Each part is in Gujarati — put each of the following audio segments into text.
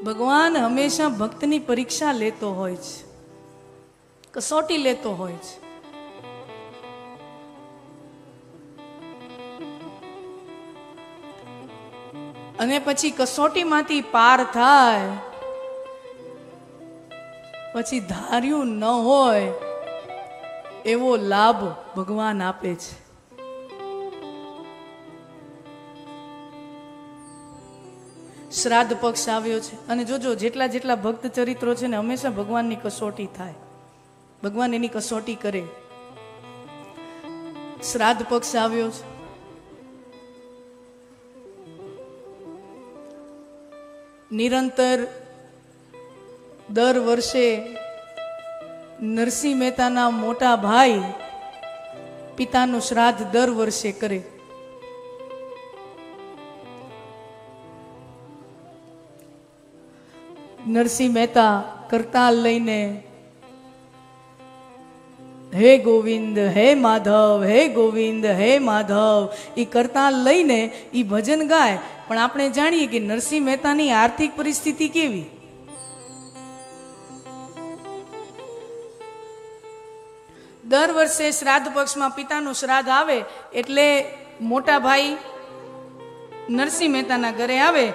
ભગવાન હંમેશા ભક્તની પરીક્ષા લેતો હોય છે, કસોટી લેતો હોય છે. અને પછી કસોટીમાંથી પાર થાય પછી ધાર્યું ન હોય એવો લાભ ભગવાન આપે છે. શ્રાદ્ધ પક્ષ આવ્યો છે અને જોજો જેટલા જેટલા ભક્ત ચરિત્રો છે ને હંમેશા ભગવાનની કસોટી થાય, ભગવાન એની કસોટી કરે. શ્રાદ્ધ પક્ષ આવ્યો છે, નિરંતર દર વર્ષે નરસિંહ મહેતાના મોટા ભાઈ પિતાનું શ્રાદ્ધ દર વર્ષે કરે. નરસિંહ મહેતા કરતાલ લઈને હે ગોવિંદ હે માધવ, હે ગોવિંદ હે માધવ, એ કરતાલ લઈને એ ભજન ગાય. પણ આપણે જાણીએ કે નરસિંહ મહેતાની આર્થિક પરિસ્થિતિ કેવી. દર વર્ષે શ્રાદ્ધ પક્ષમાં પિતાનું શ્રાદ્ધ આવે એટલે મોટા ભાઈ નરસિંહ મહેતાના ઘરે આવે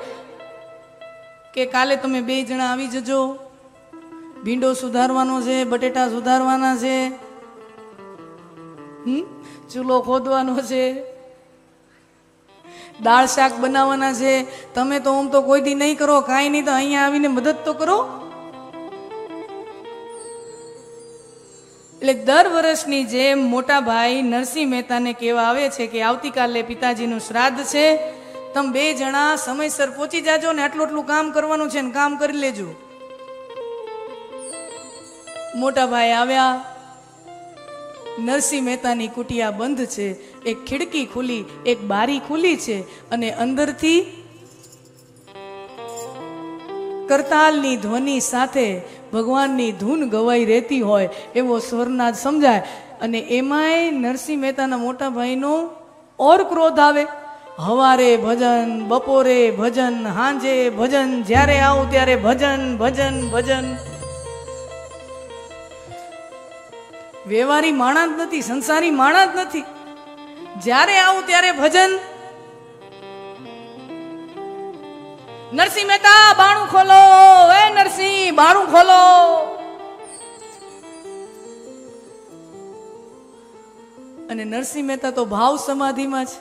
કે કાલે તમે 2 જણા આવી જજો, ભીંડો સુધારવાનો છે, બટેટા સુધારવાના છે, ચૂલો ખોદવાનો છે, દાળ શાક બનાવવાના છે. તમે તો આમ તો કોઈ દી નહીં કરો, કાંઈ નહીં તો અહીંયા આવીને મદદ તો કરો. એટલે દર વર્ષની જેમ મોટા ભાઈ નરસિંહ મહેતાને કહેવા આવે છે કે આવતીકાલે પિતાજીનું શ્રાદ્ધ છે, તમે 2 જણા સમયસર પહોંચી જાજો ને આટલું આટલું કામ કરવાનું છે ને કામ કરી લેજો. મોટા ભાઈ આવ્યા, નરસિંહ મહેતાની કુટિયા બંધ છે, એક ખિડકી ખુલી, એક બારી ખુલી છે અને અંદરથી કરતાલની ધ્વનિ સાથે ભગવાનની ધૂન ગવાઈ રહેતી હોય એવો સ્વરનાદ સમજાય. અને એમાંય નરસિંહ મહેતાના મોટા ભાઈનો ઓર ક્રોધ આવે. હવારે ભજન, બપોરે ભજન, હાંજે ભજન, જ્યારે આવું ત્યારે ભજન ભજન ભજન. વ્યવહારી માણસ નથી, સંસારી માણસ નથી, જ્યારે આવું ત્યારે ભજન. નરસિંહ મહેતા બાણું ખોલો, હે નરસિંહ બાણું ખોલો. અને નરસિંહ મહેતા તો ભાવ સમાધિમાં છે.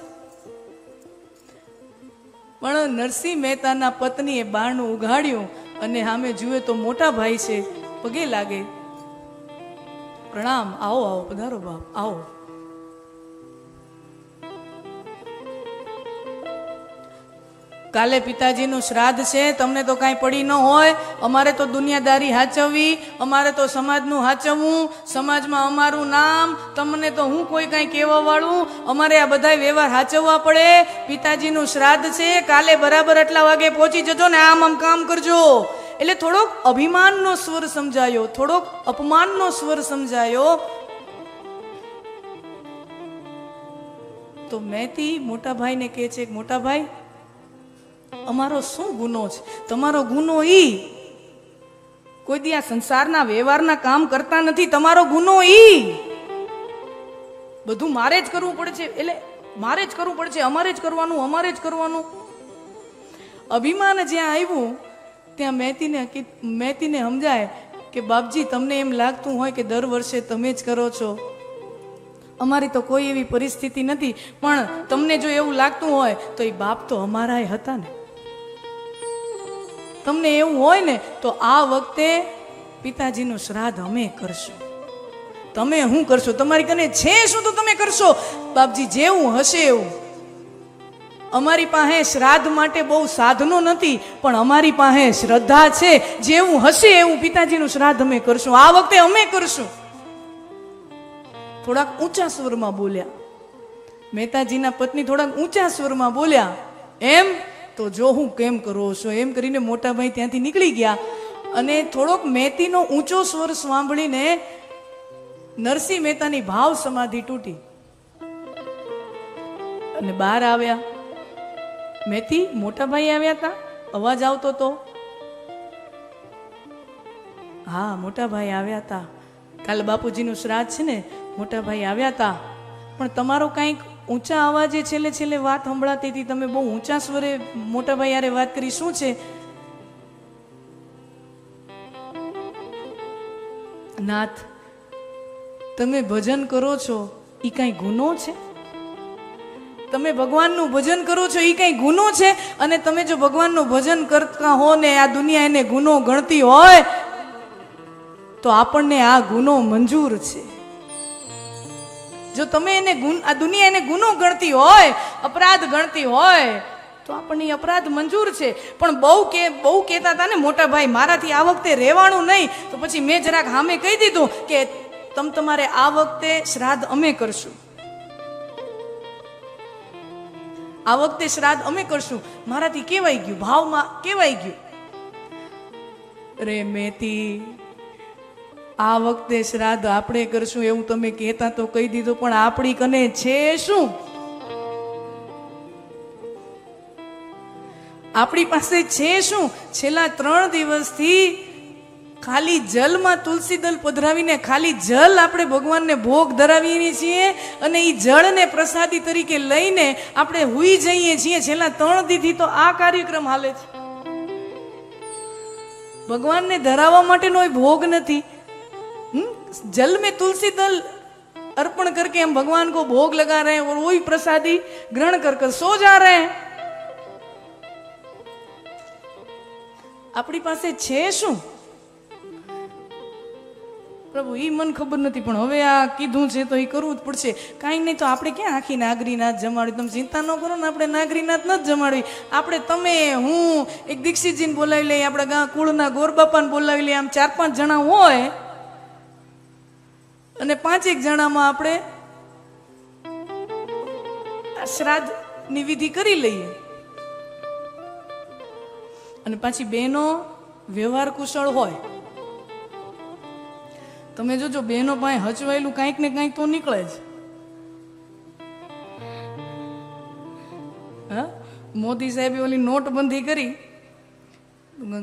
પણ નરસિંહ મહેતાના પત્નીએ બારણું ઉઘાડ્યું અને સામે જુએ તો મોટા ભાઈ છે, પગે લાગે, પ્રણામ, આવો આવો, પધારો બાપ, આવો. કાલે પિતાજીનું શ્રાદ્ધ છે, તમને તો કાંઈ પડી ન હોય, અમારે તો દુનિયાદારી હાચવવી, અમારે તો સમાજનું હાચવવું, સમાજમાં અમારું નામ, તમને તો હું કોઈ કાંઈ કહેવા વાળું, અમારે આ બધા વ્યવહાર હાચવવા પડે. પિતાજીનું શ્રાદ્ધ છે, કાલે બરાબર આટલા વાગે પહોંચી જજો ને આમ આમ કામ કરજો. એટલે થોડોક અભિમાનનો સ્વર સમજાયો, થોડોક અપમાનનો સ્વર સમજાયો. તો મેથી મોટા ભાઈને કહે છે, મોટા ભાઈ અમારો શું ગુનો છે? તમારો ગુનો ઈ કોઈ દી આ સંસારના વ્યવહારના કામ કરતા નથી, તમારો ગુનો ઈ બધું મારે જ કરવું પડે છે, એટલે મારે જ કરવું પડે છે, અમારે જ કરવાનું, અમારે જ કરવાનું. અભિમાન જ્યાં આવ્યું ત્યાં મેતીને સમજાય કે બાપજી તમને એમ લાગતું હોય કે દર વર્ષે તમે જ કરો છો, અમારી તો કોઈ એવી પરિસ્થિતિ નથી, પણ તમને જો એવું લાગતું હોય તો એ બાપ તો અમારાય હતા ને. તમને એવું હોય ને તો આ વખતે પિતાજીનું શ્રાદ્ધ અમે કરશું. તમે શું કરશો? તમારી કને છે શું તો તમે કરશો. બાપજી જેવું હશે એવું. અમારી પાસે શ્રાદ્ધ માટે બહુ સાધનો નથી, પણ અમારી પાસે શ્રદ્ધા છે. જેવું હશે એવું પિતાજીનું શ્રાદ્ધ અમે કરશું, આ વખતે અમે કરશું. થોડાક ઊંચા સ્વરમાં બોલ્યા. મહેતાજીના પત્ની થોડાક ઊંચા સ્વરમાં બોલ્યા. એમ તો જો હું કેમ કરો છો, એમ કરીને મોટાભાઈ ત્યાંથી નીકળી ગયા. અને થોડોક મેતીનો ઊંચો સ્વર સાંભળીને નરસિંહ મહેતાની ભાવ સમાધિ તૂટી અને બહાર આવ્યા. મેથી મોટાભાઈ આવ્યા હતા, અવાજ આવતો તો હા, મોટા ભાઈ આવ્યા હતા. કાલે બાપુજીનું શ્રાદ્ધ છે ને, મોટા ભાઈ આવ્યા હતા. પણ તમારો કંઈક ઊંચા અવાજે છેલ્લે છેલ્લે વાત સંભળાતી હતી. તમે બહુ ઊંચા સ્વરે મોટા ભાઈ યારે વાત કરી. શું છે? નાથ, તમે ભજન કરો છો એ કઈ ગુનો છે? તમે ભગવાનનું ભજન કરો છો એ કઈ ગુનો છે? અને તમે જો ભગવાનનું ભજન કરતા હો ને આ દુનિયા એને ગુનો ગણતી હોય તો આપણને આ ગુનો મંજૂર છે. જો તમે એને આ દુનિયા એને ગુનો ગણતી હોય, અપરાધ ગણતી હોય તો આપણને અપરાધ મંજૂર છે. પણ બહુ કહેતા હતા ને મોટા ભાઈ, મારાથી આ વખતે રહેવાનું નહીં. તો પછી મેં જરાક સામે કહી દીધું કે તમારે આ વખતે શ્રાદ્ધ અમે કરશું, આ વખતે શ્રાદ્ધ અમે કરશું. મારાથી કહેવાય ગયું, ભાવમાં કહેવાય ગયું, રે મેતી આ વખતે શ્રાદ્ધ આપણે કરશું એવું તમે કહેતા તો કહી દીધું, પણ આપણી કને છે શું? આપણી પાસે છે શું? છેલ્લા 3 દિવસથી ખાલી જલમાં તુલસી દલ પધરાવીને ખાલી જલ આપણે ભગવાનને ભોગ ધરાવીએ છીએ અને એ જળને પ્રસાદી તરીકે લઈને આપણે હુઈ જઈએ છીએ. છેલ્લા 3 દીથી તો આ કાર્યક્રમ હાલે છે. ભગવાનને ધરાવવા માટેનો ભોગ નથી. जल में तुलसी दल अर्पण करके हम भगवान को भोग लगा रहे हैं और वही प्रसादी ग्रहण कर कर सो जा रहे हैं. अपनी पासे छे शू प्रभु ई मन खबर नहीं, पण हवे आ कीधुं छे तो ई करवुं ज पड़शे. काई नहीं तो आपणे क्यां आखी नागरीनाथ जमाड़ी? तमे चिंता न करो ने, आपणे नागरीनाथ न जमाड़वी. आपणे तमे हूँ एक दीक्षितजीने बोलावी लઈએ, आपણા ગામ કુળના ગોરબાપાને બોલાવી લઈએ. આમ 4-5 જણા હોય અને 5-1 જણામાં આપણે શ્રાદ્ધની વિધિ કરી લઈએ. અને પાછી બહેનો વ્યવહાર કુશળ હોય. તમે જોજો બહેનો પાસે હચવાયેલું કંઈક ને કંઈક તો નીકળે જ. હા, મોદી સાહેબે ઓલી નોટબંધી કરી,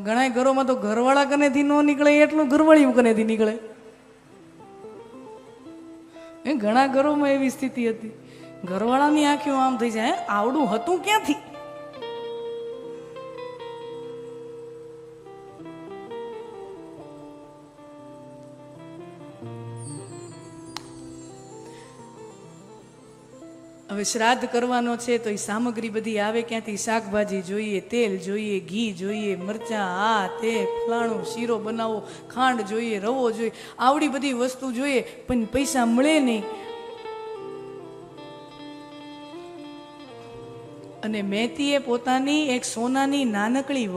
ઘણા ઘરોમાં તો ઘરવાળા કનેથી ન નીકળે એટલું ઘરવાળીઓ કનેથી નીકળે. ઘણા ઘરોમાં એવી સ્થિતિ હતી, ઘરવાળાની આંખો આમ થઈ જાય, આવડું હતું ક્યાંથી? હવે શ્રાદ્ધ કરવાનો છે તો એ સામગ્રી બધી આવે ક્યાંથી? શાકભાજી જોઈએ, તેલ જોઈએ, ઘી જોઈએ, મરચા, આ તે ફલાણું, શીરો બનાવો, ખાંડ જોઈએ, રવો જોઈએ, આવડી બધી વસ્તુ જોઈએ, પણ પૈસા મળે નહીં. અને મહેતીએ પોતાની એક સોનાની નાનકડી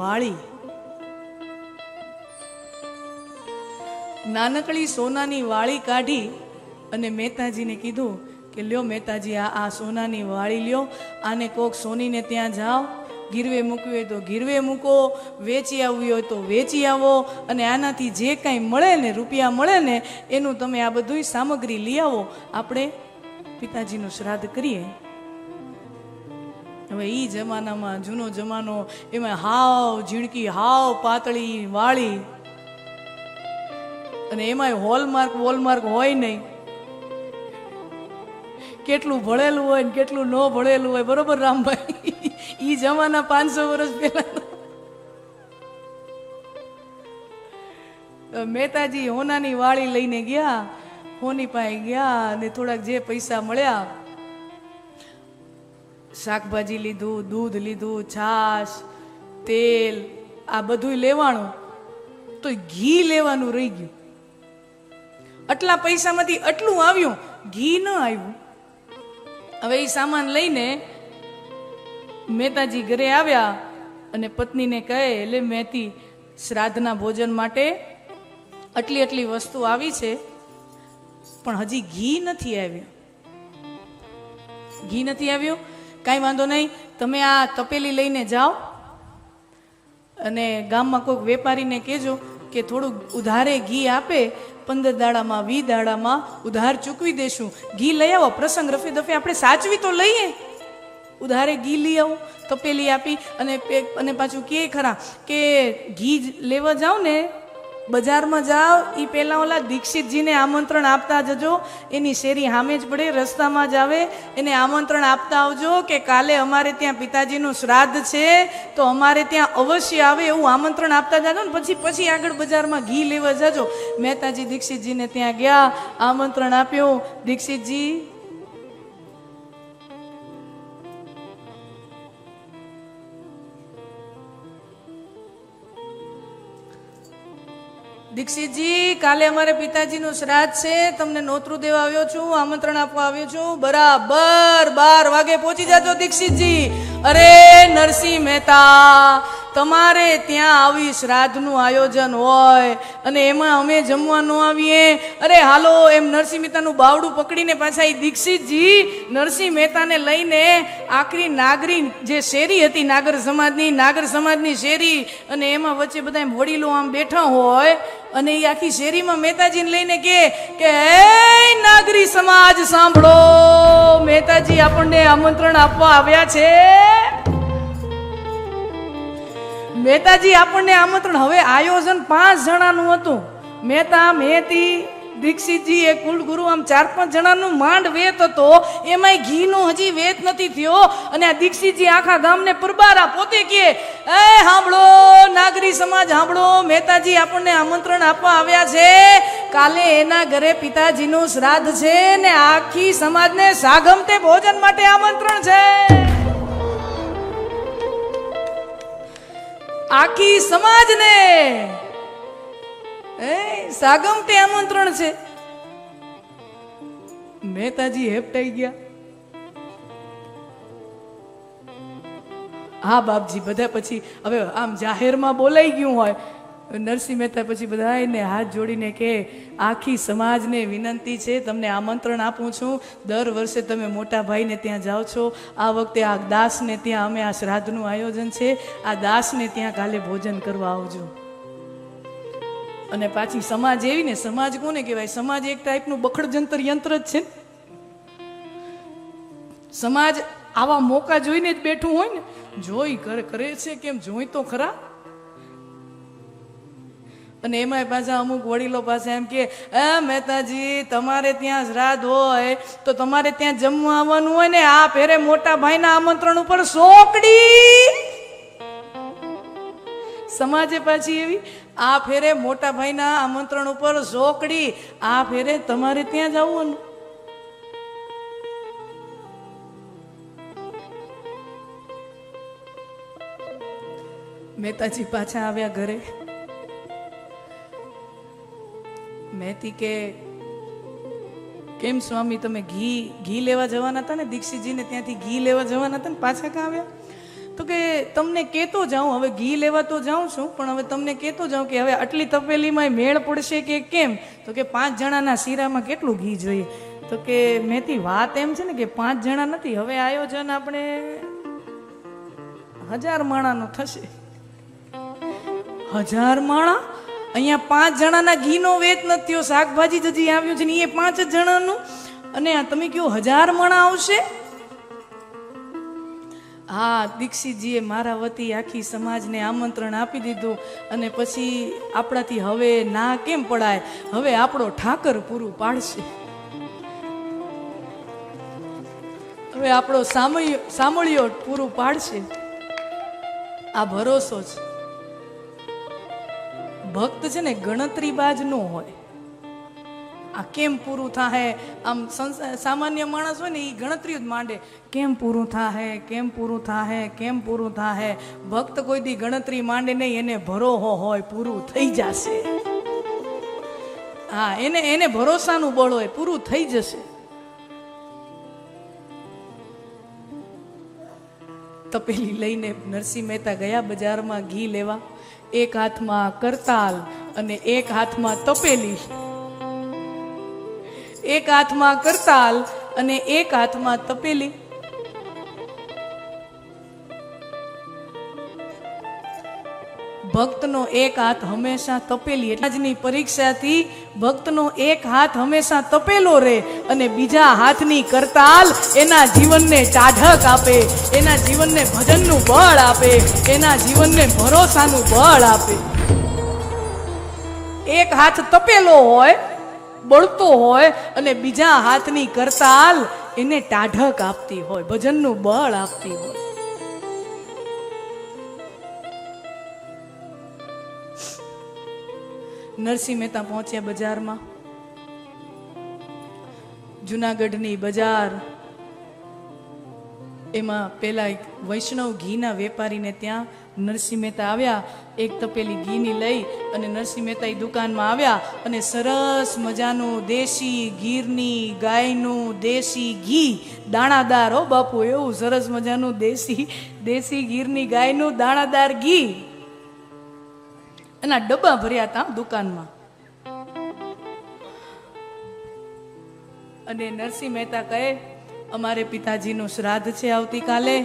સોનાની વાળી કાઢી અને મહેતાજીને કીધું કે લ્યો મહેતાજી, આ સોનાની વાળી લ્યો, આને કોક સોનીને ત્યાં જાઓ, ગીરવે મૂકવી હોય તો ગીરવે મૂકો, વેચી આવવી હોય તો વેચી આવો, અને આનાથી જે કાંઈ મળે ને, રૂપિયા મળે ને, એનું તમે આ બધું સામગ્રી લઈ આવો, આપણે પિતાજીનું શ્રાદ્ધ કરીએ. હવે એ જમાનામાં, જૂનો જમાનો, એમાં હાવ ઝીણકી, હાવ પાતળી વાળી, અને એમાં હોલમાર્ક હોય નહીં. કેટલું ભણેલું હોય ને કેટલું ન ભણેલું હોય, બરોબર રામભાઈ? ઈ જમાના 500 વર્ષ પહેલા. મહેતાજી હોનાની વાળી લઈને ગયા, હોની પાસે ગયા અને થોડાક જે પૈસા મળ્યા, શાકભાજી લીધું, દૂધ લીધું, છાશ, તેલ, આ બધું લેવાનું. તો ઘી લેવાનું રહી ગયું. આટલા પૈસામાંથી આટલું આવ્યું, ઘી ન આવ્યું. હવે એ સામાન લઈને મહેતાજી ઘરે આવ્યા અને પત્નીને કહે, એટલે મહેતી, શ્રાદ્ધના ભોજન માટે આટલી વસ્તુ આવી છે, પણ હજી ઘી નથી આવ્યું. ઘી નથી આવ્યું, કાંઈ વાંધો નહીં, તમે આ તપેલી લઈને જાઓ અને ગામમાં કોઈક વેપારીને કહેજો કે થોડુંક ઉધારે ઘી આપે, 15 દાડામાં 20 દાડામાં ઉધાર ચૂકવી દેશું. ઘી લઈ આવો, પ્રસંગ રફે દફે આપણે સાચવી તો લઈએ. ઉધારે ઘી લઈ આવો, તપેલી આપી અને પાછું કે ખરા કે ઘી લેવા જાઓ ને બજારમાં જાઓ એ પહેલા ઓલા દીક્ષિતજીને આમંત્રણ આપતા જજો. એની શેરી સામે જ પડે, રસ્તામાં જ આવે. એને આમંત્રણ આપતા આવજો કે કાલે અમારે ત્યાં પિતાજીનું શ્રાદ્ધ છે તો અમારે ત્યાં અવશ્ય આવે એવું આમંત્રણ આપતા જાજો ને પછી આગળ બજારમાં ઘી લેવા જાજો. મહેતાજી દીક્ષિતજીને ત્યાં ગયા, આમંત્રણ આપ્યું. દીક્ષિતજી દીક્ષિતજી કાલે અમારે પિતાજીનું શ્રાદ્ધ છે, તમને નોતરું દેવા આવ્યો છું, આમંત્રણ આપવા આવ્યો છું. બરાબર 12 વાગે પહોંચી જાજો દીક્ષિતજી. અરે નરસિંહ મહેતા, તમારે ત્યાં આવી શ્રાદ્ધનું આયોજન હોય અને એમાં અમે જમવા ન આવીએ? અરે હાલો. એમ નરસિંહ મહેતાનું બાવડું પકડીને પાછા એ દીક્ષિતજી નરસિંહ મહેતાને લઈને આખરી નાગરી જે શેરી હતી નાગર સમાજની શેરી, અને એમાં વચ્ચે બધા વડીલો આમ બેઠા હોય અને એ આખી શેરીમાં મહેતાજીને લઈને કે હે નાગરી સમાજ સાંભળો, મહેતાજી આપણને આમંત્રણ આપવા આવ્યા છે. મહેતાજી આપણને આમંત્રણ. હવે આયોજન 5 જણાનું હતું. મહેતા, મહેતી, દીક્ષિતજી, એક કુલગુરુ, આમ 4-5 જણાનું માંડ વેત હતો. એમાંય ઘીનો હજી વેત નથી થયો અને આ દીક્ષિતજી આખા ગામને પરબારા પોતે કહે, એ સાંભળો નાગરી સમાજ સાંભળો, મહેતાજી આપણને આમંત્રણ આપવા આવ્યા છે. કાલે એના ઘરે પિતાજીનું શ્રાદ્ધ છે ને આખી સમાજને સાગમતે ભોજન માટે આમંત્રણ છે. આખી સમાજને સાગમતે આમંત્રણ છે. મહેતાજી હેપટાઈ ગયા. હા બાપજી, બધા પછી હવે આમ જાહેરમાં બોલાઈ ગયું હોય. નરસિંહ મહેતા પછી બધાને હાથ જોડીને કે આખી સમાજને વિનંતી છે, તમને આમંત્રણ આપું છું. દર વર્ષે તમે મોટા ભાઈને ત્યાં જાઓ છો, આ વખતે આ દાસને ત્યાં અમે આ શ્રાદ્ધનું આયોજન છે, આ દાસને ત્યાં કાલે ભોજન કરવા આવજો. અને પાછી સમાજ એવી ને, સમાજ કોને કહેવાય? સમાજ એક ટાઈપનું બખડ જંતર યંત્ર જ છે. સમાજ આવા મોકા જોઈને જ બેઠું હોય ને, જોઈ કરે છે કેમ, જોઈ તો ખરા. અને એમાં પાછા અમુક વડીલો પાસે એમ કે મહેતાજી તમારે ત્યાં શ્રાદ્ધ હોય તો તમારે ત્યાં જમવા આવવાનું હોય ને, આ ફેરે મોટા ભાઈના આમંત્રણ ઉપર સોકડી. સમાજે પાછી એવી, આ ફેરે મોટા ભાઈના આમંત્રણ ઉપર સોકડી, આ ફેરે તમારે ત્યાં જ આવવાનું. મહેતાજી પાછા આવ્યા ઘરે. મહેતી કે કેમ સ્વામી, તમે ઘી લેવા જવાના હતા ને, દીક્ષિતજીને ત્યાંથી ઘી લેવા જવાના હતા ને, પાછા ક્યાં આવ્યા? તો કે તમને કહેતો જાઉં, હવે ઘી લેવા તો જાઉં છું પણ હવે તમને કહેતો જાઉં કે હવે આટલી તપેલીમાં મેળ પડશે કે કેમ? તો કે 5 જણાના શીરામાં કેટલું ઘી જોઈએ? તો કે મહેતી વાત એમ છે ને કે 5 જણા નથી, હવે આયોજન આપણે 1000 માણાનું થશે. 1000 માણા? અહીંયા 5 જણાના ઘીનો વેત નથી થયો, શાકભાજી જજી આવ્યું છે ને એ 5 જણાનું, અને તમે કહો 1000 માણા આવશે? હા, દીક્ષિતજીએ મારા વતી આખી સમાજને આમંત્રણ આપી દીધું અને પછી આપણાથી હવે ના કેમ પડાય, હવે આપણો ઠાકર પૂરું પાડશે. હવે આપણો સામળિયો પૂરું પાડશે. આ ભરોસો છે. ભક્ત છે ને ગણતરીબાજ ન હોય. આ કેમ પૂરું થાય, આમ સામાન્ય માણસ હોય ને એ ગણતરી જ માંડે, કેમ પૂરું થાય, કેમ પૂરું થાય, કેમ પૂરું થાય. ભક્ત કોઈ દી ગણતરી માંડે નહીં, એને ભરોસો હોય પૂરું થઈ જશે. હા, એને ભરોસાનું બળ હોય, પૂરું થઈ જશે. તપેલી લઈને નરસિંહ મહેતા ગયા બજારમાં ઘી લેવા. એક હાથમાં કરતાલ અને એક હાથમાં તપેલી. એક હાથમાં કરતાલ અને એક હાથમાં તપેલી. ભક્તનો એક હાથ હંમેશા તપેલી. આજની પરીક્ષાથી ભક્તનો એક હાથ હંમેશા તપેલો રહે અને બીજા હાથની કરતાલ એના જીવનને ટાઢક આપે, એના જીવનને ભજનનું બળ આપે, એના જીવનને ભરોસાનું બળ આપે. એક હાથ તપેલો હોય, બળતો હોય, અને બીજા હાથની કરતાલ એને ટાઢક આપતી હોય, ભજનનું બળ આપતી હોય. નરસિંહ મહેતા પહોંચ્યા બજારમાં. જુનાગઢની બજાર, એમાં પેલા એક વૈષ્ણવ ઘીના વેપારીને ત્યાં નરસિંહ મહેતા આવ્યા. એક તપેલી ઘીની લઈ અને નરસિંહ મહેતા એ દુકાનમાં આવ્યા અને સરસ મજાનું દેશી ગીરની ગાયનું દેશી ઘી, દાણાદાર, હો બાપુ, એવું સરસ મજાનું દેશી ગીરની ગાયનું દાણાદાર ઘી એના ડબ્બા ભર્યા હતા દુકાનમાં. અને નરસિંહ મહેતા કહે, અમારે પિતાજીનું શ્રાદ્ધ છે આવતીકાલે,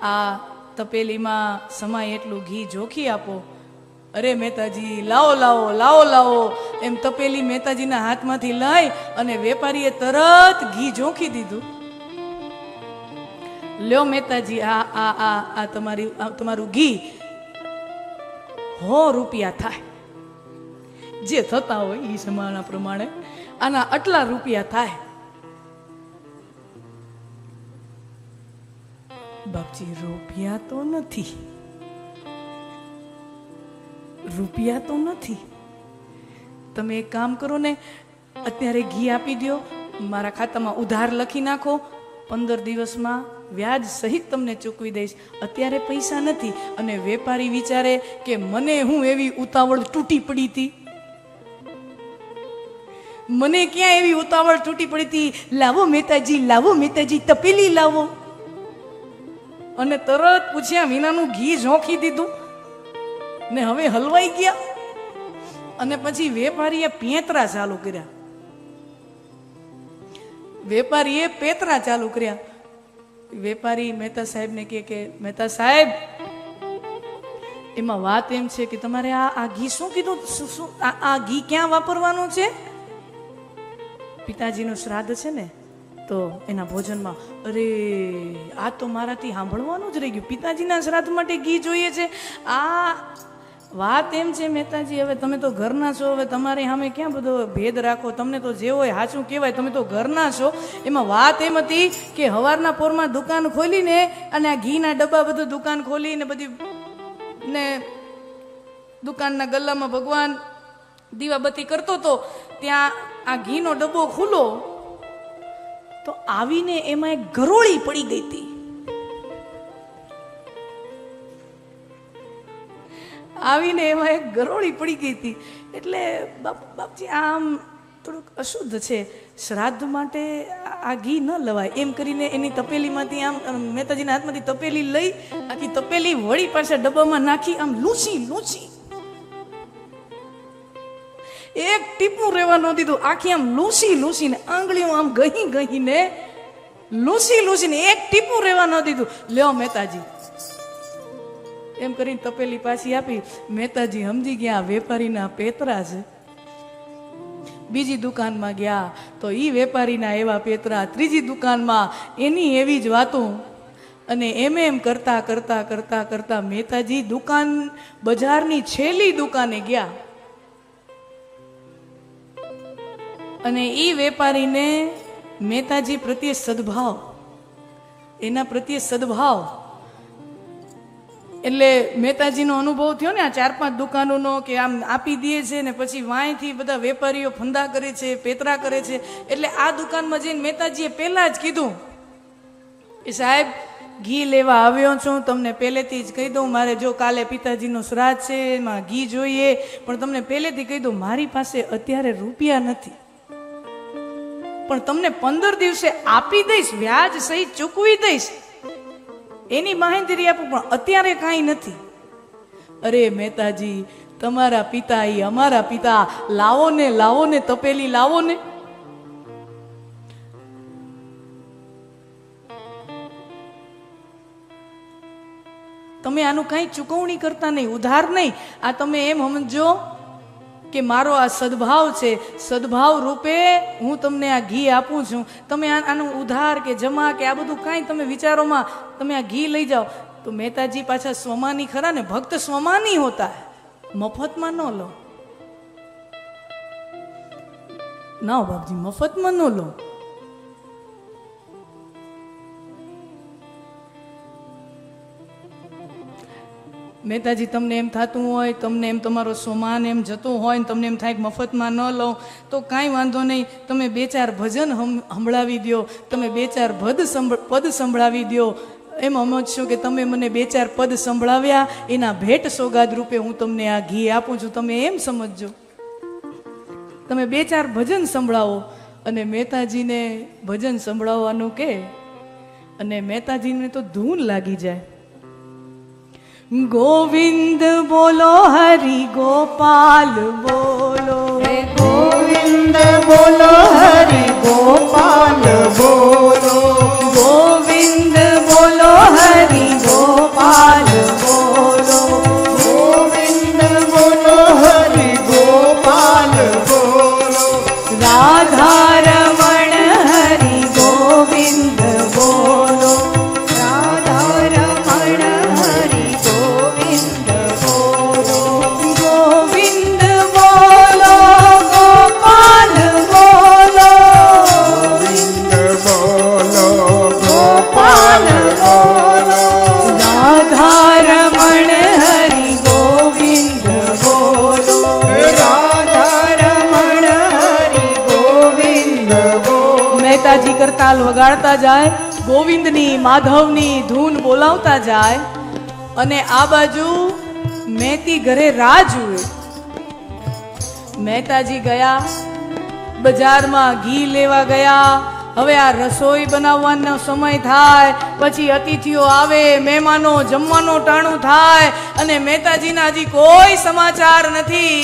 આ તપેલીમાં સમાય એટલું ઘી જોખી આપો. અરે મહેતાજી, લાવો લાવો લાવો લાવો એમ તપેલી મહેતાજીના હાથમાંથી લઈ અને વેપારીએ તરત ઘી જોખી દીધું. લ્યો મહેતાજી, આ તમારું ઘી 100 રૂપિયા થાય. જે થતા હોય એ સમાના પ્રમાણે આના આટલા રૂપિયા થાય. બાપજી, રૂપિયા તો નથી, રૂપિયા તો નથી. તમે એક કામ કરો ને, અત્યારે ઘી આપી દો, મારા ખાતામાં ઉધાર લખી નાખો, 15 દિવસમાં વ્યાજ સહિત તમને ચૂકવી દઈશ. અત્યારે પૈસા નથી. અને વેપારી વિચારે કે મને હું એવી ઉતાવળ તૂટી પડી હતી, મને ક્યાં એવી ઉતાવળ તૂટી પડી હતી, લાવો મહેતાજી, લાવો મહેતાજી, તપેલી લાવો. અને તરત પૂછ્યા વિનાનું ઘી ઝોંખી દીધું ને હવે હલવાઈ ગયા. અને પછી વેપારીએ પેતરા ચાલુ કર્યા. વેપારીએ પેતરા ચાલુ કર્યા. વેપારી મહેતા સાહેબને કહે કે મહેતા સાહેબ, એમાં વાત એમ છે કે તમારે આ ઘી શું કીધું, આ ઘી ક્યાં વાપરવાનું છે? પિતાજીનું શ્રાદ્ધ છે ને, તો એના ભોજનમાં. અરે, આ તો મારાથી સાંભળવાનું જ રહી ગયું, પિતાજીના શ્રાદ્ધ માટે ઘી જોઈએ છે. આ વાત એમ છે મહેતાજી, હવે તમે તો ઘરના છો, હવે તમારે સામે ક્યાં બધો ભેદ રાખો, તમને તો જે હોય સાચું કહેવાય, તમે તો ઘરના છો. એમાં વાત એમ હતી કે સવારના પોરમાં દુકાન ખોલીને અને આ ઘીના ડબ્બા બધું દુકાન ખોલીને બધી ને દુકાનના ગલ્લામાં ભગવાન દીવાબત્તી કરતો હતો, ત્યાં આ ઘીનો ડબ્બો ખુલ્લો તો આવીને એમાં એક ગરોળી પડી ગઈ હતી. આવીને એમાં એક ગરોળી પડી ગઈ હતી. એટલે બાપજી, આમ થોડુંક અશુદ્ધ છે, શ્રાદ્ધ માટે આ ઘી ન લવાય એમ કરીને એની તપેલીમાંથી આમ મહેતાજીના હાથમાંથી તપેલી લઈ આખી તપેલી વળી પાછા ડબ્બામાં નાખી આમ લૂછી એક ટીપું રહેવા ન દીધું. આખી આમ લૂસીને આંગળીઓ આમ ગહીને લૂસીને એક ટીપું રહેવા ન દીધું. લ્યો મહેતાજી, એમ કરીને તપેલી પાછી આપી. મહેતાજી સમજી ગયા વેપારીના પેતરા છે. બીજી દુકાનમાં ગયા તો ઈ વેપારીના એવા પેતરા, ત્રીજી દુકાનમાં એની એવી જ વાતો. અને એમ કરતા મહેતાજી દુકાન, બજારની છેલ્લી દુકાને ગયા. અને ઈ વેપારીને મહેતાજી પ્રત્યે સદભાવ, એના પ્રત્યે સદભાવ, એટલે મહેતાજીનો અનુભવ થયો ને આ 4-5 દુકાનોનો, કે આમ આપી દે છે ને પછી વાંયથી બધા વેપારીઓ ફંદા કરે છે, પેતરા કરે છે. એટલે આ દુકાનમાં જઈને મહેતાજીએ પહેલા જ કીધું કે સાહેબ, ઘી લેવા આવ્યો છું, તમને પહેલેથી જ કહી દઉં, મારે જો કાલે પિતાજીનું શ્રાદ્ધ છે, એમાં ઘી જોઈએ, પણ તમને પહેલેથી કહી દઉં, મારી પાસે અત્યારે રૂપિયા નથી, પણ તમને 15 દિવસે આપી દઈશ, વ્યાજ સહિત ચૂકવી દઈશ, એની બાંહેધરી આપું, પણ અત્યારે કાંઈ નથી. અરે મહેતાજી, તમારા પિતા એ અમારા પિતા, લાવો ને તપેલી લાવો ને. તમે આનું કાંઈ ચૂકવણી કરતા નહીં, ઉધાર નહીં. આ તમે એમ સમજો કે મારો આ સદભાવ છે, સદભાવ રૂપે હું તમને આ ઘી આપું છું. તમે આનું ઉધાર કે જમા કે આ બધું કાંઈ તમે વિચારોમાં તમે આ ઘી લઈ જાઓ. તો મહેતાજી પાછા સ્વમાની ખરા ને, ભક્ત સ્વમાની હોતા, મફતમાં ન લો. ના બાપજી, મફતમાં ન લો. મહેતાજી, તમને એમ થતું હોય, તમને એમ તમારો સોમાન એમ જતો હોય ને તમને એમ થાય કે મફતમાં ન લો તો કાંઈ વાંધો નહીં. તમે 2-4 ભજન સંભળાવી દો, તમે 2-4 પદ સંભળાવી દો. એમ સમજશો કે તમે મને 2-4 પદ સંભળાવ્યા, એના ભેટ સોગાદ રૂપે હું તમને આ ઘી આપું છું. તમે એમ સમજજો. તમે 2-4 ભજન સંભળાવો અને મહેતાજીને ભજન સંભળાવવાનું કે, અને મહેતાજીને તો ધૂન લાગી જાય. ગોવિંદ બોલો, હરિ ગોપાલ બોલો, ગોવિંદ બોલો, હરિ ગોપાલ બોલો, ગોવિંદ બોલો, હરિ ગોપાલ બોલો, ગોવિંદ બોલો, હરિ ગોપાલ બોલો, રાધા રમણ હરિ ગોવિંદ બોલો, રાધા રમણ હરિ ગોવિંદ બોલો, ગોવિંદ બોલો, ગોપાલ બોલો, ગોવિંદ બોલો, ગોપાલ બોલો, રાધા રમણ હરિ ગોવિંદ બોલો. રાધા રમણ હરિ ગોવિંદ બોલો. મહેતાજી કરતાલ વગાડતા જાય, ગોવિંદની માધવની ધૂન બોલાવતા જાય, અને આ બાજુ મહેતી ઘરે રાહ જુએ. મહેતાજી ગયા બજારમાં, ઘી લેવા ગયા. હવે આ રસોઈ બનાવવાનો સમય થાય, પછી અતિથિઓ આવે, મહેમાનો જમવાનો ટાણું થાય, અને મહેતાજીના હજી કોઈ સમાચાર નથી.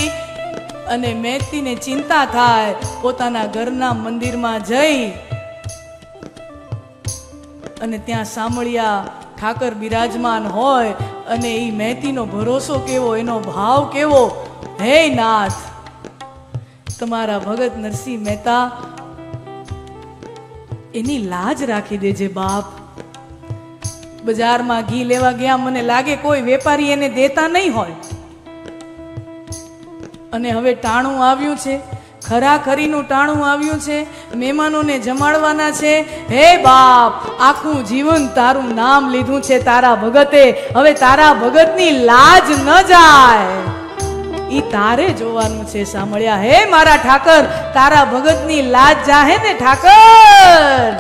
અને મહેતીને ચિંતા થાય, પોતાના ઘરના મંદિરમાં જઈ અને ત્યાં સાંભળ્યા ઠાકર બિરાજમાન હોય, અને એ મહેતીનો ભરોસો કેવો, એનો ભાવ કેવો. હે નાથ, તમારા ભગત નરસિંહ મહેતા, એની લાજ રાખી દેજે બાપ. બજારમાં ઘી લેવા ગયા, મને લાગે કોઈ વેપારી એને દેતા નહીં હોય. અને હવે ટાણું આવ્યું છે, ખરાખરીનું ટાણું આવ્યું છે, મહેમાનોને જમાડવાના છે. હે બાપ, આખું જીવન તારું નામ લીધું છે તારા ભગતે, હવે તારા ભગતની લાજ ન જાય, ઈ તારે જોવાનું છે. સાંભળ્યા હે મારા ઠાકર, તારા ભગતની લાજ જાહે ને ઠાકર,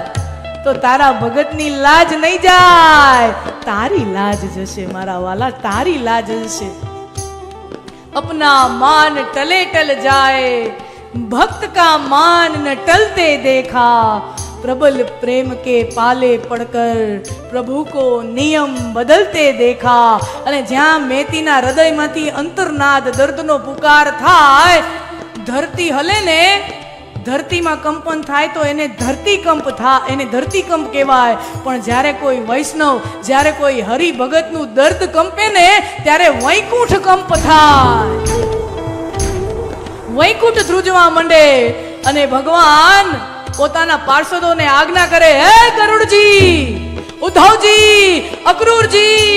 તો તારા ભગતની લાજ નહીં જાય, તારી લાજ જશે મારા વાલા, તારી લાજ જશે. अपना मान टले टल जाए, भक्त का मान न टलते देखा, प्रबल प्रेम के पाले पड़कर प्रभु को नियम बदलते देखा. અને જ્યાં મેતીના હૃદયમાંથી અંતરનાદ દર્દનો પુકાર થાય, ધરતી હલે ને, ધરતીમાં કંપન થાય તો એને ધરતીકંપ થાય, એને ધરતીકંપ કહેવાય. પણ જ્યારે કોઈ વૈષ્ણવ, જ્યારે કોઈ હરિભગતનું દર્દ કંપે ને, ત્યારે વૈકુંઠ કંપ થાય, વૈકુંઠ ધ્રુજવા માંડે. અને ભગવાન પોતાના પાર્ષદોને આજ્ઞા કરે, હે ગરુડજી, ઉદ્ધવજી, અક્રૂરજી,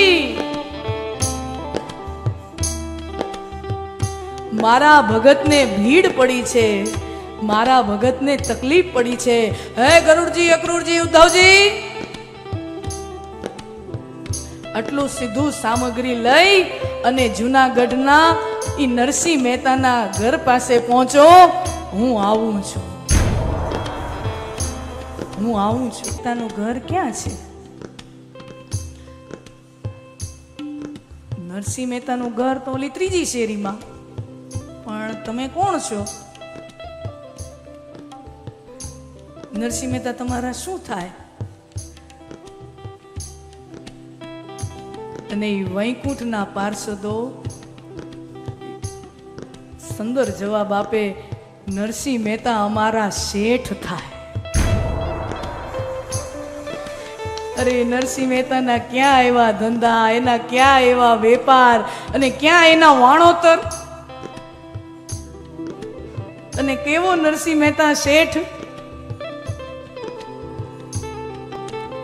મારા ભગતને ભીડ પડી છે, મારા ભગતને તકલીફ પડી છે. હે ગરુડજી, અક્રૂરજી, ઉદ્ધવજી, આટલું સીધું સામગ્રી લઈ અને જૂનાગઢના ઈ નરસિંહ મહેતાના ઘર પાસે પહોંચો. હું આવું છું, હું આવું છું. મહેતાનું ઘર ક્યાં છે? નરસિંહ મહેતાનું ઘર તો ઓલી 3જી શેરીમાં. પણ તમે કોણ છો? નરસિંહ મહેતા તમારા શું થાય? અને વૈકુંઠના પાર્ષદો સુંદર જવાબ આપે, નરસિંહ મહેતા અમારા શેઠ થાય. અરે નરસિંહ મહેતાના ક્યાં એવા ધંધા, એના ક્યાં એવા વેપાર, અને ક્યાં એના વાણોતર, અને કેવો નરસિંહ મહેતા શેઠ.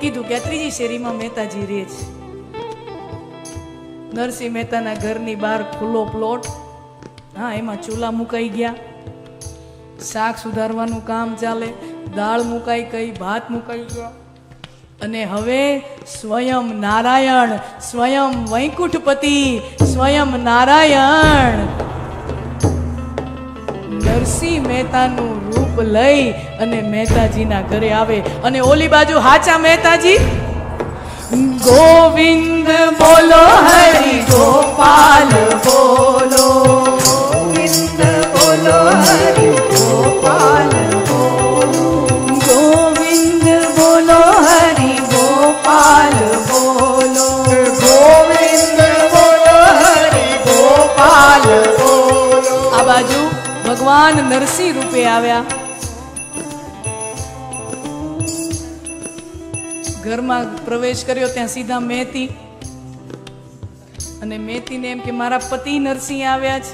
કીધું કે 3જી શેરીમાં મહેતાજી રહે છે. નરસિંહ મહેતાના ઘરની બહાર ખુલ્લો પ્લોટ, હા, એમાં ચૂલા મુકાઈ ગયા. શાક સુધારવાનું કામ ચાલે, દાળ મુકાઈ ગઈ, ભાત મુકાઈ ગયો, અને હવે સ્વયં નારાયણ, સ્વયં વૈકુંઠપતિ, સ્વયં નારાયણ નરસિંહ મહેતાનું રૂપ લઈ અને મહેતાજીના ઘરે આવે. અને ઓલી બાજુ હાચા મહેતાજી ગોવિંદ બોલો, હરિ ગોપાલ બોલો, ગોવિંદ બોલો, હરિ ગોપાલ બોલો, ગોવિંદ બોલો, હરિ ગોપાલ બોલો, ગોવિંદ બોલો, હરિ ગોપાલ બોલો. આ બાજુ ભગવાન નરસિંહ રૂપે આવ્યા. ઘરમાં પ્રવેશ કર્યો ત્યાં સીધા મહેતી, અને મહેતીને એમ કે મારા પતિ નરસિંહ આવ્યા છે.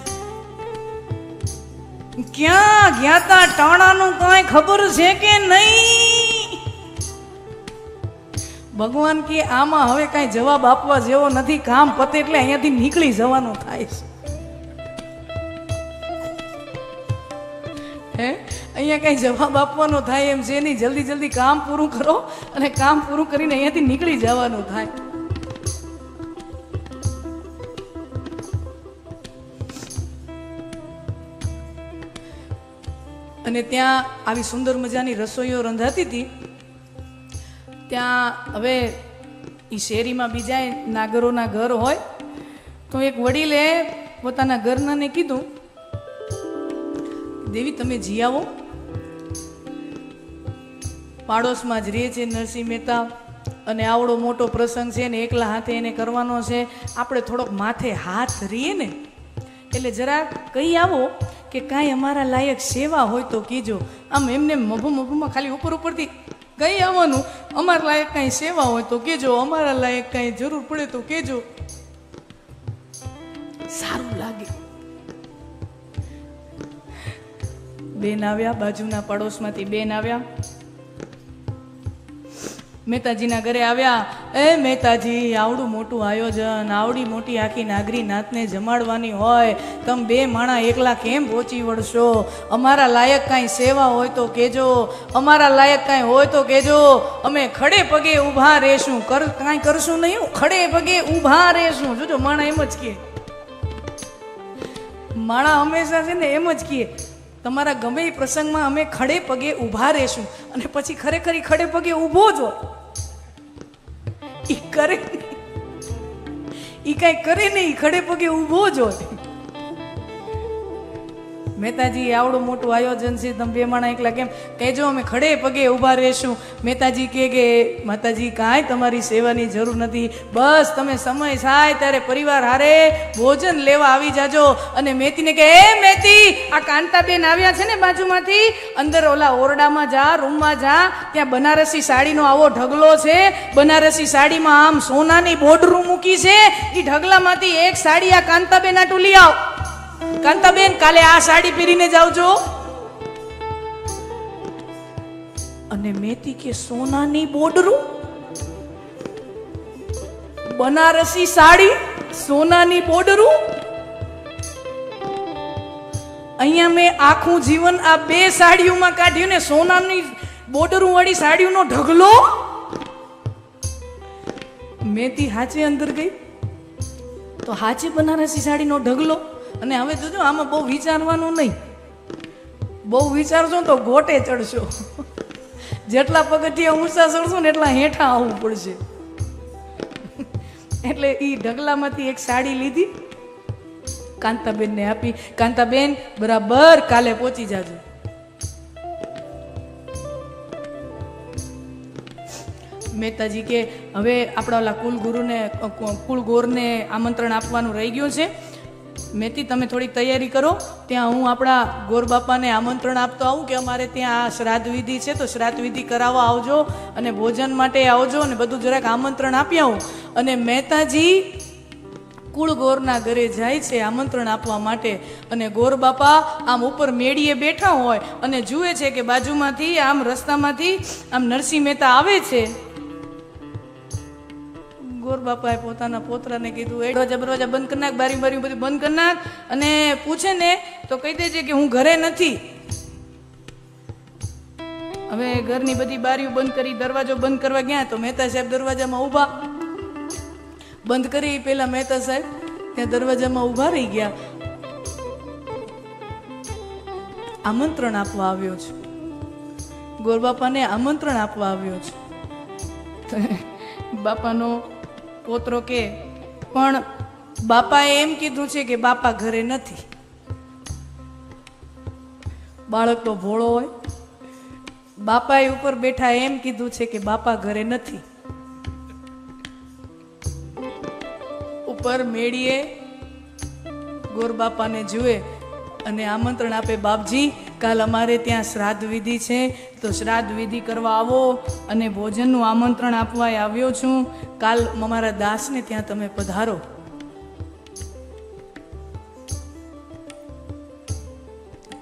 ક્યાં ગયા તા ટાણાનું કઈ ખબર છે કે નહીં? ભગવાન કે આમાં હવે કઈ જવાબ આપવા જેવો નથી, કામ પતે એટલે અહીંયાથી નીકળી જવાનું થાય છે. હે, અહીંયા કઈ જવાબ આપવાનો થાય એમ છે નહીં. જલ્દી જલ્દી કામ પૂરું કરો, અને કામ પૂરું કરીને અહીંયાથી નીકળી જવાનું થાય. અને ત્યાં આવી સુંદર મજાની રસોઈઓ રંધાતી હતી. ત્યાં હવે એ શેરીમાં બીજા નાગરોના ઘર હોય, તો એક વડીલે પોતાના ઘરનાને કીધું, દેવી તમે જી આવો, પાડોશમાં જ રહે છે નરસિંહ મહેતા, અને આવડો મોટો પ્રસંગ છે ને એકલા હાથે એને કરવાનો છે, આપણે થોડોક માથે હાથ રહીએ ને, એટલે જરા કહી આવો કે કાંઈ અમારા લાયક સેવા હોય તો કીજો. આમ એમને મભુમાં ખાલી ઉપર ઉપરથી કહી આવવાનું, અમારા લાયક કાંઈ સેવા હોય તો કહેજો, અમારા લાયક કાંઈ જરૂર પડે તો કહેજો, સારું લાગે. બેન આવ્યા, બાજુના પડોશમાંથી બેન આવ્યા, મહેતાજીના ઘરે આવ્યા. એ મહેતાજી, આવડું મોટું આયોજન, આવડી મોટી આખી નાગરી નાતને જમાડવાની હોય, તમે બે માણા એકલા કેમ પહોંચી વળશો? અમારા લાયક કાંઈ સેવા હોય તો કહેજો, અમારા લાયક કાંઈ હોય તો કહેજો, અમે ખડે પગે ઊભા રહેશું. કાંઈ કરશું નહીં, ખડે પગે ઊભા રહેશું. જોજો, માણા એમ જ કહે, માણા હંમેશા છે ને એમ જ કહે, તમારા ગમે એ પ્રસંગમાં અમે ખડે પગે ઊભા રહેશું. અને પછી ખરેખર ખડે પગે ઊભો જ હોય, ઈ કરે, ઈ કઈ કરે નહીં, ખડે પગે ઊભો જ હોય. મહેતાજી, આવડું મોટું આયોજન છે, તમે બે માણા એકલા કેમ? કહેજો અમે ખડે પગે ઊભા રહેશું. મહેતાજી કે માતાજી કાંઈ તમારી સેવાની જરૂર નથી, બસ તમે સમય થાય ત્યારે પરિવાર હારે ભોજન લેવા આવી જાજો. અને મહેતીને કે એ મહેતી, આ કાંતાબેન આવ્યા છે ને બાજુમાંથી, અંદર ઓલા ઓરડામાં જા, રૂમમાં જા, ત્યાં બનારસી સાડીનો આવો ઢગલો છે, બનારસી સાડીમાં આમ સોનાની બોર્ડરું મૂકી છે, એ ઢગલામાંથી એક સાડી આ કાંતાબેન આટું લઈ આવ. કાંતાબેન, કાલે આ સાડી પહેરીને જાવજો. અને મહેતી કે સોનાની બોર્ડરું, બનારસી સાડી, સોનાની બોર્ડરું. અહીંયા મેં આખું જીવન આ બે સાડીઓમાં કાઢ્યું ને, સોનાની બોર્ડરું વાળી સાડીઓનો ઢગલો. મહેતી હાચે અંદર ગઈ તો હાચે બનારસી સાડીનો ઢગલો. અને હવે જોજો, આમાં બહુ વિચારવાનું નહીં, બહુ વિચારશો તો ગોટે ચડશો. જેટલા પગથિયા ઊંચા ચડશો ને એટલા હેઠા આવવું પડશે. એટલે એ ઢગલામાંથી એક સાડી લીધી, કાંતાબેનને આપી. કાંતાબેન, બરાબર કાલે પહોંચી જાજો. મહેતાજી કે હવે આપણા ઓલા કુલગુરુને, કુળગોરને આમંત્રણ આપવાનું રહી ગયું છે. મહેતી, તમે થોડીક તૈયારી કરો, ત્યાં હું આપણા ગોર બાપાને આમંત્રણ આપતો આવું કે અમારે ત્યાં આ શ્રાદ્ધ વિધિ છે, તો શ્રાદ્ધ વિધિ કરાવવા આવજો, અને ભોજન માટે આવજો, અને બધું જરાક આમંત્રણ આપી આવું. અને મહેતાજી કુળગોરના ઘરે જાય છે આમંત્રણ આપવા માટે. અને ગોર બાપા આમ ઉપર મેડીએ બેઠા હોય અને જુએ છે કે બાજુમાંથી આમ રસ્તામાંથી આમ નરસિંહ મહેતા આવે છે. ગોર બાપાએ પોતાના પોતરાને કીધું, એ દરવાજા બંધ કરી નાખ, બારી બધું બંધ કરી નાખ, અને પૂછે ને તો કહી દેજે કે હું ઘરે નથી. હવે ઘરની બધી બારીઓ બંધ કરી દરવાજો બંધ કરવા ગયા તો મહેતા સાહેબ દરવાજામાં ઊભા. બંધ કરી પેલા મહેતા સાહેબ ત્યાં દરવાજામાં ઊભા રહી ગયા. આમંત્રણ આપવા આવ્યો છે, ગોરબાપાને આમંત્રણ આપવા આવ્યો છે. બાપાનો પોતરો કે પણ બાપાએ એમ કીધું છે કે બાપા ઘરે નથી. બાળક તો ભોળો હોય. બાપાએ ઉપર બેઠા એમ કીધું છે કે બાપા ઘરે નથી. ઉપર મેળીએ ગોરબાપાને જુએ અને આમંત્રણ આપે, બાપજી કાલ અમારે ત્યાં શ્રાદ્ધ વિધિ છે તો શ્રાદ્ધ વિધિ કરવા આવો અને ભોજનનું આમંત્રણ આપવા આવ્યો છું. કાલ અમારા દાસને ત્યાં તમે પધારો.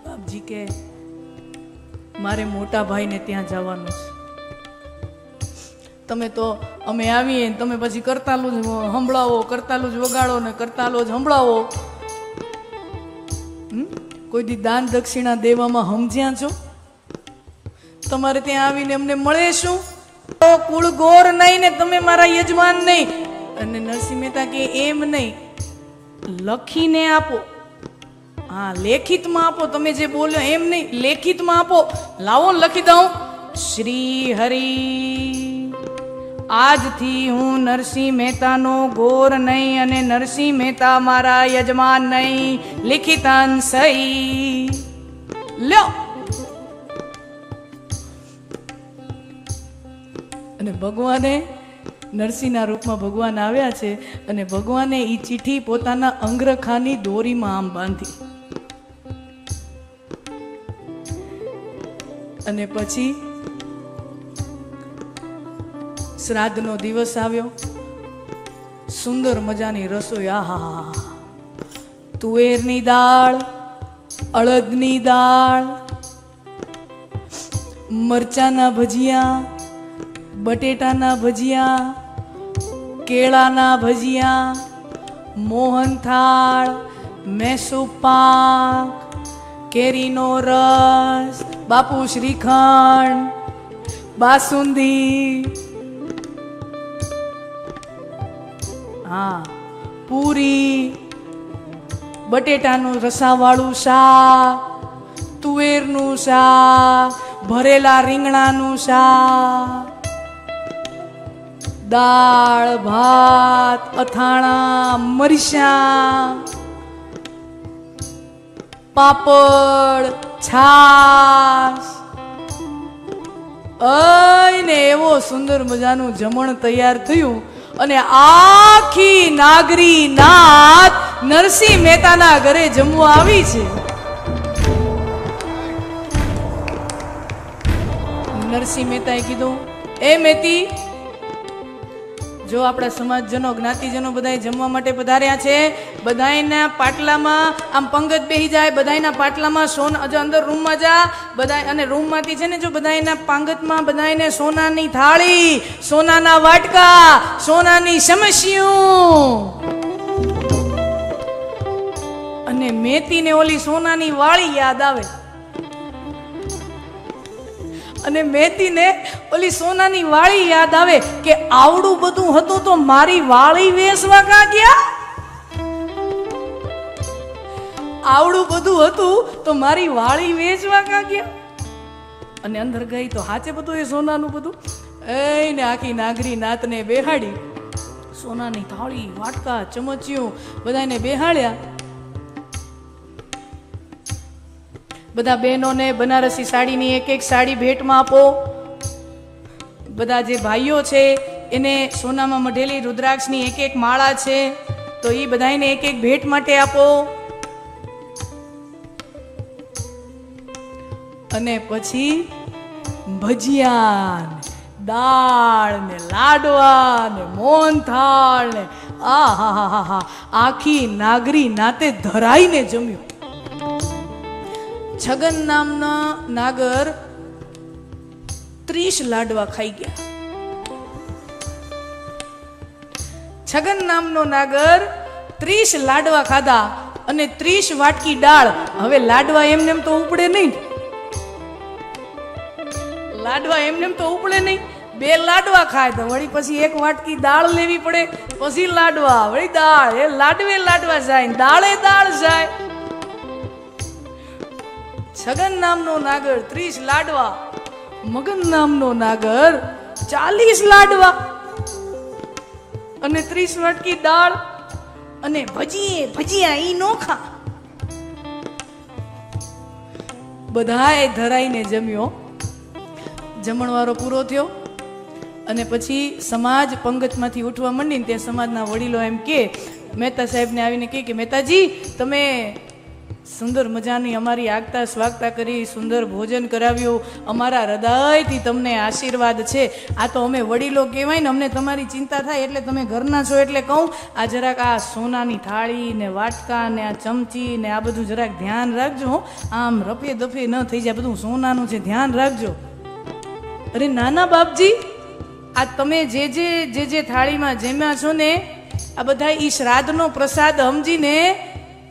બાપજી કે મારે મોટા ભાઈને ત્યાં જવાનું છે. તમે તો અમે આવીએ તમે પછી કરતાલું જ સંભળાવો, કરતાલું જ વગાડો ને કરતાલો જ સંભળાવો. કોઈ દી દાન દક્ષિણા દેવામાં સમજ્યા છો? તમારે ત્યાં આવીને અમને મળે શું? કુળ ગોર નહીં ને તમે મારા યજમાન નહીં. અને નરસિંહ મહેતા કે એમ નહીં, લખીને આપો. હા, લેખિતમાં આપો. તમે જે બોલ્યો એમ નહીં, લેખિતમાં આપો. લાવો લખી દઉં. શ્રી હરિ, આજથી હું નરસિંહ મહેતાનો ગોર નહીં અને નરસિંહ મહેતા મારા યજમાન નહીં. લિખિતાન સહી લ્યો. અને ભગવાને નરસિંહના રૂપમાં ભગવાન આવ્યા છે અને ભગવાને એ ચિઠ્ઠી પોતાના અંગરખાની દોરીમાં આમ બાંધી અને પછી શ્રાદ્ધનો દિવસ આવ્યો. સુંદર મજાની રસોઈ. આહા, તુવેરની દાળ, અડદની દાળ, મરચાના ભજીયા, બટેટાના ભજીયા, કેળાના ભજીયા, મોહનથાળ, મેસૂ પાક, કેરીનો રસ, બાપુ શ્રીખંડ, બાસુંદી, હા, પૂરી, બટેટાનું રસાવાળું શાક, તુવેરનું શાક, ભરેલા રીંગણાનું શાક, દાળ ભાત, અથાણા, મરચાં, પાપડ, છાશ, ને એવો સુંદર મજાનું જમણ તૈયાર થયું. અને આખી નાગરી નાત નરસિંહ મહેતાના ઘરે જમવા આવી છે. નરસિંહ મહેતાએ કીધું, એ મેતી, જો આપણા સમાજજનો જ્ઞાતિજનો બધા જમવા માટે પધાર્યા છે, બધાયના પાટલામાં આમ પંગત બેહી જાય, બધાયના પાટલામાં સોના, જો અંદર રૂમમાં જા બધા, અને રૂમમાંથી છે ને જો બધાયના પાંગતમાં બધાયને સોનાની થાળી, સોનાના વાટકા, સોનાની સમસ્યું, અને મેતીને ઓલી સોનાની વાળી યાદ આવે. અને મેતીને ઓલી સોનાની વાળી યાદ આવે કે આવડું બધું હતું તો મારી વાળી વેચવા કા ગયા? આવડું બધું હતું તો મારી વાળી વેચવા કા ગયા? અને અંદર ગઈ તો હાચે બધું એ સોનાનું બધું એને આખી નાગરી નાતને બેહાડી, સોનાની થાળી, વાટકા, ચમચિયું બધાને બેહાડ્યા. બધા બહેનોને બનારસી સાડીની એક એક સાડી ભેટમાં આપો. બધા જે ભાઈઓ છે એને સોનામાં મઢેલી રુદ્રાક્ષની એક એક માળા છે તો એ બધાને એક એક ભેટ માટે આપો. અને પછી ભજીયા, દાળ ને લાડવા ને મોહનથાળ ને આહા, આખી નાગરી નાતે ધરાઈને જમ્યું. છગન નામના નાગર 30 લાડવા ખાઈ ગયા. છગન નામનો નાગર 30 લાડવા ખાધા અને 30 વાટકી દાળ. હવે લાડવા એમને એમ તો ઉપડે નહીં. લાડવા એમને એમ તો ઉપડે નહીં. 2 લાડવા ખાય તો વળી પછી 1 વાટકી દાળ લેવી પડે, પછી લાડવા, વળી દાળ, એ લાડવે લાડવા જાય, દાળે દાળ જાય. છગન નામનો નાગર 30 લાડવા, મગન નામનો નાગર 40 લાડવા અને 30 વાટકી દાળ અને ભજીયા ઈ નોખા. બધાએ ધરાઈને જમ્યો. જમણવારો પૂરો થયો અને પછી સમાજ પંગતમાંથી ઉઠવા માંડીને તે સમાજના વડીલો એમ કે મહેતા સાહેબને આવીને કે મહેતાજી, તમે સુંદર મજાની અમારી આગતા સ્વાગતા કરી, સુંદર ભોજન કરાવ્યું, અમારા હૃદયથી તમને આશીર્વાદ છે. આ તો અમે વડીલો કહેવાય ને, અમને તમારી ચિંતા થાય એટલે તમે ઘરના છો એટલે કહું, આ જરાક આ સોનાની થાળી ને વાટકા ને આ ચમચી ને આ બધું જરાક ધ્યાન રાખજો. આમ રફે દફે ન થઈ જાય, બધું સોનાનું છે, ધ્યાન રાખજો. અરે નાના બાપજી, આ તમે જે થાળીમાં જમ્યા છો ને, આ બધા ઈ શ્રાદ્ધનો પ્રસાદ સમજીને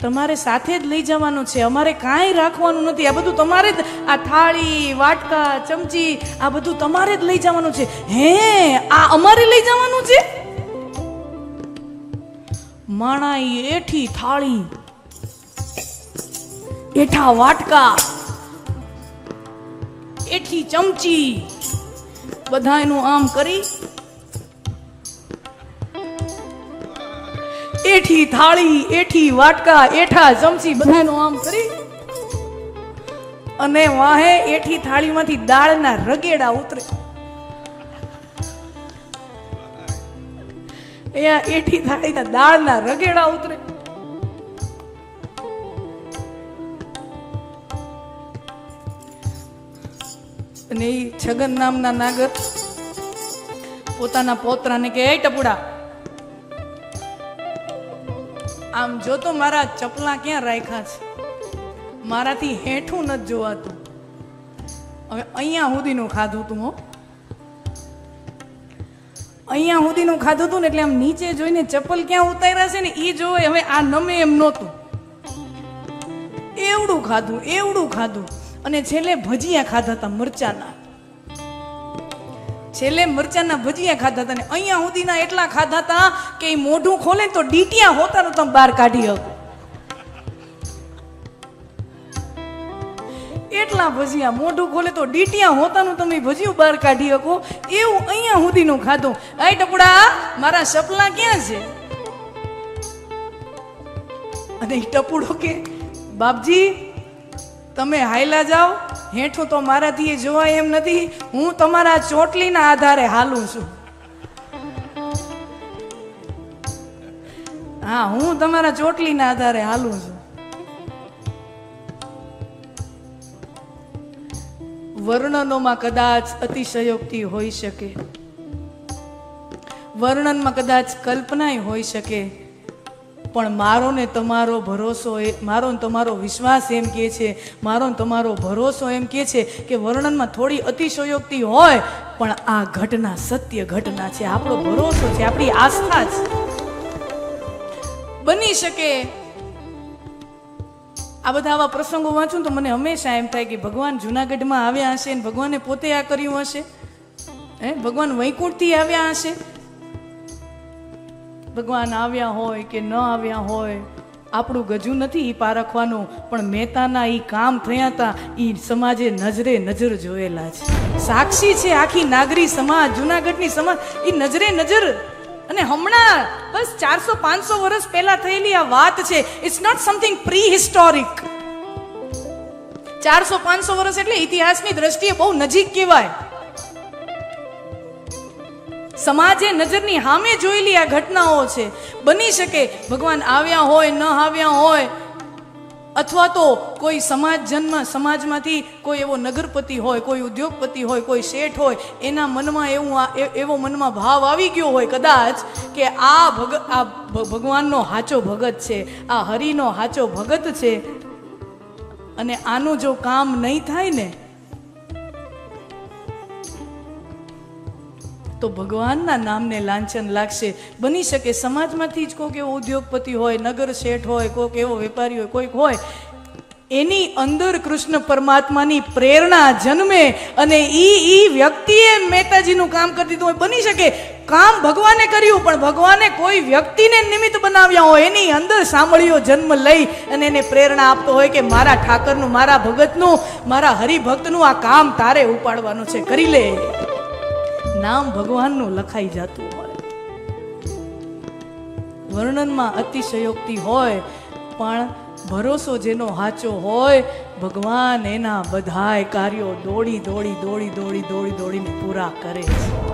તમારે સાથે જ લઈ જવાનું છે, અમારે કાંઈ રાખવાનું નથી. આ બધું તમારે જ, આ થાળી વાટકા ચમચી આ બધું તમારે જ લઈ જવાનું છે. હે, આ અમારે લઈ જવાનું છે? માણા એઠી થાળી, એઠા વાટકા, એઠી ચમચી બધાનું આમ કરી, એઠી થાળી, એઠી વાટકા, એઠા ચમચી બધાનું આમ કરી અને વાહે એઠી થાળીમાંથી દાળના રગેડા ઉતરે. અહીંયા એઠી થાળીના દાળના રગેડા ઉતરે. અને એ છગન નામના નાગર પોતાના પોતરાને કે, એ ટપુડા, આમ જો તો મારા ચપલા ક્યાં રાખ્યા છે, મારાથી હેઠું નથી જોવાતું. હવે અહીંયા સુધીનું ખાધું તું, હો, અહીંયા સુધીનું ખાધું તું ને એટલે આમ નીચે જોઈને ચપ્પલ ક્યાં ઉતાર્યા છે ને એ જોવે. હવે આ નમે એમ નહોતું, એવડું ખાધું અને છેલ્લે ભજીયા ખાધા હતા મરચાના. છેલ્લે મરચાના ભજીયા ખાધા હતા ને અહીંયા સુધીના એટલા ખાધા હતા કે એ મોઢું ખોલે તો ડીટિયા હોતા તમે બહાર કાઢી શકો. એટલા ભજીયા, મોઢું ખોલે તો ડીટિયા હોતાનું તમે ભજીયું બહાર કાઢી શકો એવું અહીંયા સુધીનું ખાધું. આય ટપુડા, મારા સપલા ક્યાં છે? અને એ ટપુડો કે, બાપજી તમે હાયલા જાઓ, હેઠું તો મારાથી એ જોવાય એમ નથી, હું તમારા ચોટલીના આધારે હાલું છું. હા, હું તમારા ચોટલીના આધારે હાલું છું. વર્ણનોમાં કદાચ અતિશયોક્તિ હોઈ શકે, વર્ણનમાં કદાચ કલ્પના હોઈ શકે, પણ મારો ને તમારો ભરોસો, મારો ને તમારો વિશ્વાસ એમ કહે છે, મારો ને તમારો ભરોસો એમ કહે છે કે વર્ણનમાં થોડી અતિશયોક્તિ હોય પણ આ ઘટના સત્ય ઘટના છે. આપણો ભરોસો છે, આપણી આસ્થા છે. બની શકે આ બધા આવા પ્રસંગો વાંચું તો મને હંમેશા એમ થાય કે ભગવાન જુનાગઢમાં આવ્યા હશે ને ભગવાને પોતે આ કર્યું હશે, ભગવાન વૈકુંઠથી આવ્યા હશે. ભગવાન આવ્યા હોય કે ન આવ્યા હોય આપણું ગજું નથી એ પારખવાનું, પણ મહેતાના એ કામ થયા હતા એ સમાજે નજરે નજર જોયેલા છે. સાક્ષી છે આખી નાગરી સમાજ, જુનાગઢની સમાજ એ નજરે નજર. અને હમણાં બસ 400-500 વર્ષ પહેલા થયેલી આ વાત છે. It's not something prehistoric. 400-500 વર્ષ એટલે ઇતિહાસની દ્રષ્ટિએ બહુ નજીક કહેવાય. સમાજે નજરની સામે જોયેલી આ ઘટનાઓ છે. બની શકે ભગવાન આવ્યા હોય, ન આવ્યા હોય, અથવા તો કોઈ સમાજમાંથી કોઈ એવો નગરપતિ હોય, કોઈ ઉદ્યોગપતિ હોય, કોઈ શેઠ હોય, એના મનમાં એવો મનમાં ભાવ આવી ગયો હોય કદાચ કે આ ભગવાનનો હાચો ભગત છે, આ હરિનો હાચો ભગત છે, અને આનું જો કામ નહીં થાય ને તો ભગવાનના નામને લાંછન લાગશે. બની શકે સમાજમાંથી જ કોઈક એવો ઉદ્યોગપતિ હોય, નગર શેઠ હોય, કોઈક એવો વેપારી હોય, કોઈક હોય એની અંદર કૃષ્ણ પરમાત્માની પ્રેરણા જન્મે અને ઈ વ્યક્તિએ મહેતાજીનું કામ કરી દીધું હોય. બની શકે કામ ભગવાને કર્યું, પણ ભગવાને કોઈ વ્યક્તિને નિમિત્ત બનાવ્યા હોય, એની અંદર સાંભળ્યો જન્મ લઈ અને એને પ્રેરણા આપતો હોય કે મારા ઠાકરનું, મારા ભગતનું, મારા હરિભક્તનું આ કામ તારે ઉપાડવાનું છે, કરી લે. નામ ભગવાનનું લખાઈ જતું હોય. વર્ણનમાં અતિશયોક્તિ હોય, પણ ભરોસો જેનો સાચો હોય, ભગવાન એના બધાય કાર્યો દોડીને પૂરા કરે છે.